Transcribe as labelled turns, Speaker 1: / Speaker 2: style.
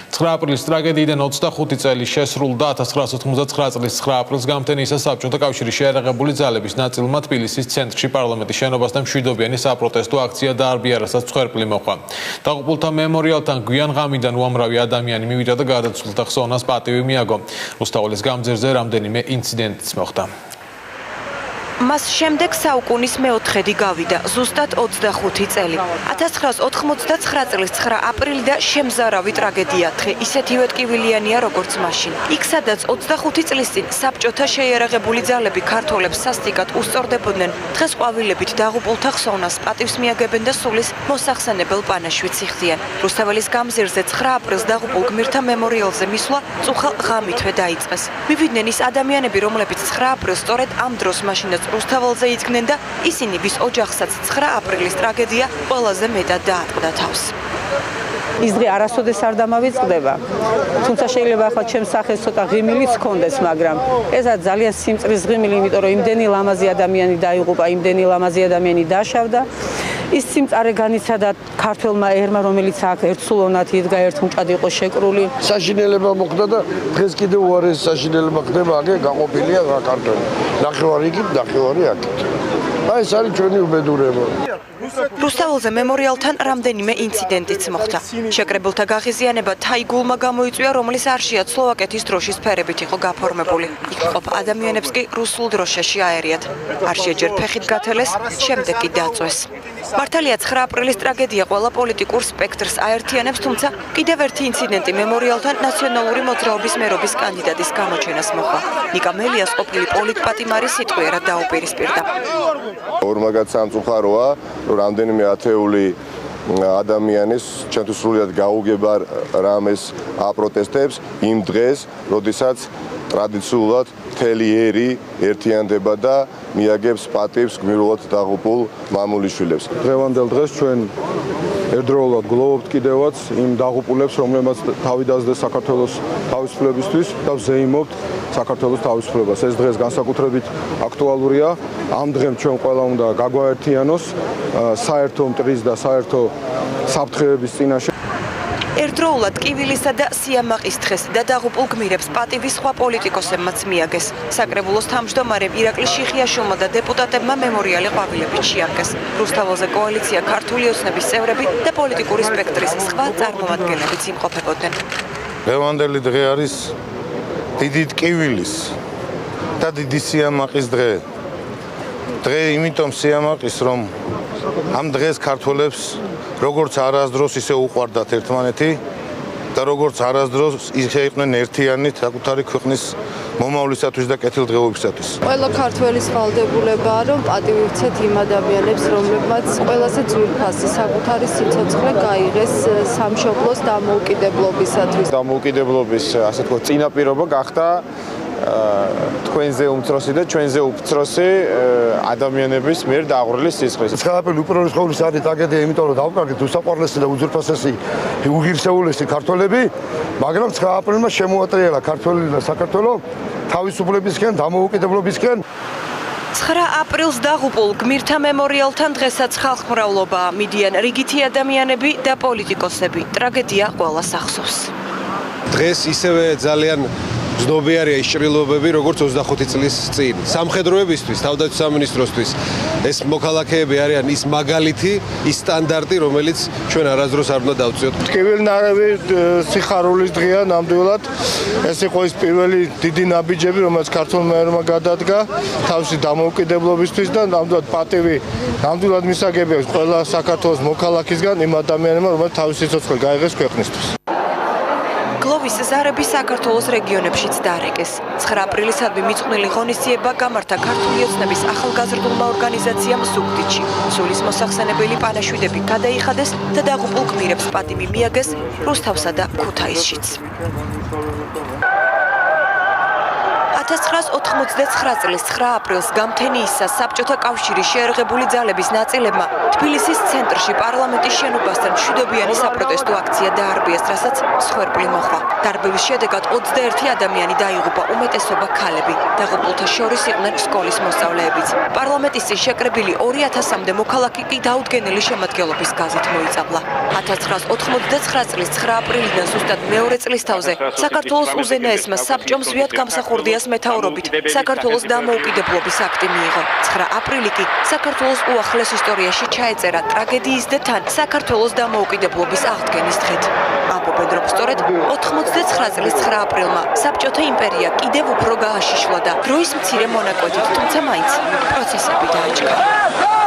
Speaker 1: 9 აპრილის ტრაგედიიდან 25 წელი შესრულდა 1999 წლის 9 აპრილს გამთენიისა საბჭოთა კავშირის შეიარაღებული ძალების ნაწილმა თბილისის ცენტრში პარლამენტის შენობასთან მშვიდობიანი საპროტესტო აქცია დაარბია, რასაც მსხვერპლი მოჰყვა. დაღუპულთა მემორიალთან გვიან ღამიდან უამრავი ადამიანი მივიდა და გარდაცვლილთა ხსოვნას პატივი მიაგო. რუსთაველის გამზირზე რამდენიმე ინციდენტიც მოხდა.
Speaker 2: მას შემდეგ საუკუნის მეოთხედი გავიდა, ზუსტად 25 წელი. 1999 წლის 9 აპრილი და შემზარავი ტრაგედია დღე ისეთივე ტკივილიანია, როგორც მაშინ. იქ, სადაც 25 წლის წინ საბჭოთა შეიარაღებული ძალები ქართველებს სასტიკად უსწორდებოდნენ, დღეს ყვავილებით დაღუპულთა ხსოვნას პატივს მიაგებენ და სულის მოსახსენებელ პანაშვიდს იხდიან. რუსთაველის გამზირზე 9 აპრილს დაღუპულ გმირთა მემორიალზე მისვლა წუხალ ღამითვე დაიწყეს. მივიდნენ ის ადამიანები, რომლებიც 9 აპრილს სწორედ ამ დროს მაშინაც რუსთაველზე იდგნენ და ისინი, ვის ოჯახსაც 9 აპრილის ტრაგედია ყველაზე მეტად დაატყდა თავს.
Speaker 3: ის დღე არასოდეს არ დამავიწყდება. თუმცა შეიძლება ახლა ჩემს სახეს ცოტა ღიმილიც ჰქონდეს, მაგრამ ესაა ძალიან სიმწრის ღიმილი, იმიტომ რომ იმდენი ლამაზი ადამიანი დაიღუპა, იმდენი ლამაზი ადამიანი დაშავდა. ის სიმწარე განიცადა ქართველმა ერმა, რომელიც აქ ერთსულოვნად იდგა, ერთმუჭად იყო შეკრული.
Speaker 4: საშინელება მოხდა და დღეს კიდევ უარეს საშინელება ხდება, აქ გაყოფილია ქართველი. ნახევარი იქით, ნახევარი აქეთ. აი ეს არის ჩვენი უბედურება.
Speaker 2: რუსთაველზე მემორიალთან რამდენიმე ინციდენტიც მოხდა. შეკრებულთა გაღიზიანება თაიგულმა გამოიწვია, რომელიც არ შეათ სლოვაკეთის დროშის ფერებით იყო გაფორმებული. იქ მყოფ ადამიანებს კი რუსულ დროშაში აერიათ. არ შეჯერ ფეხით გათელეს, შემდეგ კი დაწვეს. მართალია 9 აპრილის ტრაგედია ყველა პოლიტიკურ სპექტრს აერთიანებს, თუმცა კიდევ ერთი ინციდენტი მემორიალთან ნაციონალური მოძრაობის მერობის კანდიდატის გამოჩენას მოხდა. ნიკა მელიას ყოფილი პოლიტპატიმარი სიტყვიერად დაუპირისპირდა.
Speaker 4: ორმაგად სამწუხაროა, რომ რამდენიმე ათეული ადამიანის ჩემთვის სრულიად გაუგება რამეს აპროტესტებს იმ დღეს, როდესაც ტრადიციულად მთელი ერი ერთიანდება და მიაგებს პატივს გმირულად დაღუპულ მამულიშვილებს.
Speaker 5: დღევანდელ დღეს ჩვენ ერთდროულად გლოვობთ კიდევაც იმ დაღუპულებს, რომლებმაც თავი დასდეს საქართველოს თავისუფლებისთვის და ვზეიმობთ საქართველოს თავისუფლებას. ეს დღეს განსაკუთრებით აქტუალურია. ამ დღემ ჩვენ ყველა უნდა გაგვაერთიანოს საერთო მტრის და საერთო საფრთხეების წინაშე.
Speaker 2: ერთდროულად ტკივილისა და სიამაყის დღეს და დაღუპულ გმირებს პატივის სხვა პოლიტიკოსებმაც მიაგეს. საკრებულოს თავმჯდომარემ ირაკლი შიხიაშვილმა და დეპუტატებმა მემორიალი ყვავილებით შეარგეს. რუსთაველზე კოალიცია ქართული ოცნების წევრები და პოლიტიკური სპექტრის სხვა წარმომადგენლებიც იმყოფებოდნენ.
Speaker 6: დღევანდელი დღე არის დიდი ტკივილის და დიდი სიამაყის დღე. დღე იმიტომ სიამაყის, რომ ამ დღეს ქართველებს როგორც არასდროს ისე უყვარდათ ერთმანეთი და როგორც არასდროს ისე იყვნენ ერთიანი საკუთარი ქვეყნის მომავლისათვის და კეთილდღეობისათვის.
Speaker 7: ყველა ქართველის ვალდებულებაა, რომ პატივი ვცეთ იმ ადამიანებს, რომლებმაც ყველაზე ძვირფასი საკუთარი სიცოცხლე გაიღეს სამშობლოს დამოუკიდებლობისათვის.
Speaker 5: დამოუკიდებლობის, ასე ვთქვათ, წინაპირობა გახდა თქვენზე უმცროსი და ჩვენზე უფროსი ადამიანების მიერ დააღრული სისხლის.
Speaker 4: 9 აპრილის უპირველეს ყოვლისა არის ტრაგედია, იმიტომ რომ დავკარგეთ უსაყვარლესი და უძვირფასესი უღირსეულესი ქართველები, მაგრამ 9 აპრილმა შემოატრიალა ქართველი და საქართველო თავისუფლებისკენ, დამოუკიდებლობისკენ.
Speaker 2: 9 აპრილს დაღუპულ გმირთა მემორიალთან დღესაც ხალხმრავლობაა, მიდიან რიგითი ადამიანები და პოლიტიკოსები. ტრაგედია ყველას ახსოვს.
Speaker 8: დღეს ისევე ძალიან ზნობიარია ის ჭრილობები, როგორც 25 წლის წინ. სამხედროებისთვის, თავდაცვის სამინისტროსთვის ეს მოქალაქეები არიან ის მაგალითი, ის სტანდარტი, რომელიც ჩვენ არასდროს არ უნდა დავწიოთ.
Speaker 4: ტკივილნარევი სიხარულის დღეა ნამდვილად. ეს იყო ის პირველი დიდი ნაბიჯები, რომელიც ქართულმა ერმა გადადგა თავისი დამოუკიდებლობისთვის და ნამდვილად პატივი ნამდვილად მისაგები აქვს ყველა საქართველოს მოქალაქისგან იმ ადამიანებმა, რომელიც თავისი სიცოცხლე გაიღეს ქვეყნისთვის.
Speaker 2: გლოვის ზარები საქართველოს რეგიონებშიც დაარეკეს. 9 აპრილისადმი მიწყვნილი ღონისძიება გამართა ქართული ოცნების ახალგაზრდულმა ორგანიზაციამ ზუგდიდში. სულის მოსახსენებელი პანაშვიდები გადაიხადეს და დაღუპულ გმირებს პატივი მიაგეს რუსთავსა და ქუთაისშიც. 1989 წლის 9 აპრილს გამთენიისა საბჭოთა კავშირის შეერაღებული ძალების ნაწილებმა თბილისის ცენტრში პარლამენტის შენობასთან მშვიდობიანი საპროტესტო აქცია დაარბიეს, რასაც მსხვერპლი მოჰყვა. დარბევის შედეგად 21 ადამიანი დაიღუპა, უმეტესობა ქალები. დაღუპულთა შორის იყვნენ სკოლის მოსწავლეებიც. პარლამენტის წინ შეკრებილი 2000-მდე მოქალაქე კი დაუდგენელი შემადგენლობის გაზით მოიწამლა. 1989 წლის 9 აპრილიდან ზუსტად მეორე წლისთავზე საქართველოს უზენაესმა საბჭომ ზვიად გამსახურდიას მეთაურობით საქართველოს დამოუკიდებლობის აქტი მიიღო. 9 აპრილი კი საქართველოს უახლეს ისტორიაში ჩაეწერა ტრაგედიის და თან საქართველოს დამოუკიდებლობის აღდგენის დღედ. ამბობენ, რომ სწორედ 89 წლის 9 აპრილმა საბჭოთა იმპერია კიდევ უფრო გააშიშლა და დროის მცირე მონაკვეთით, თუმცა მაინც პროცესები დააჩქარა.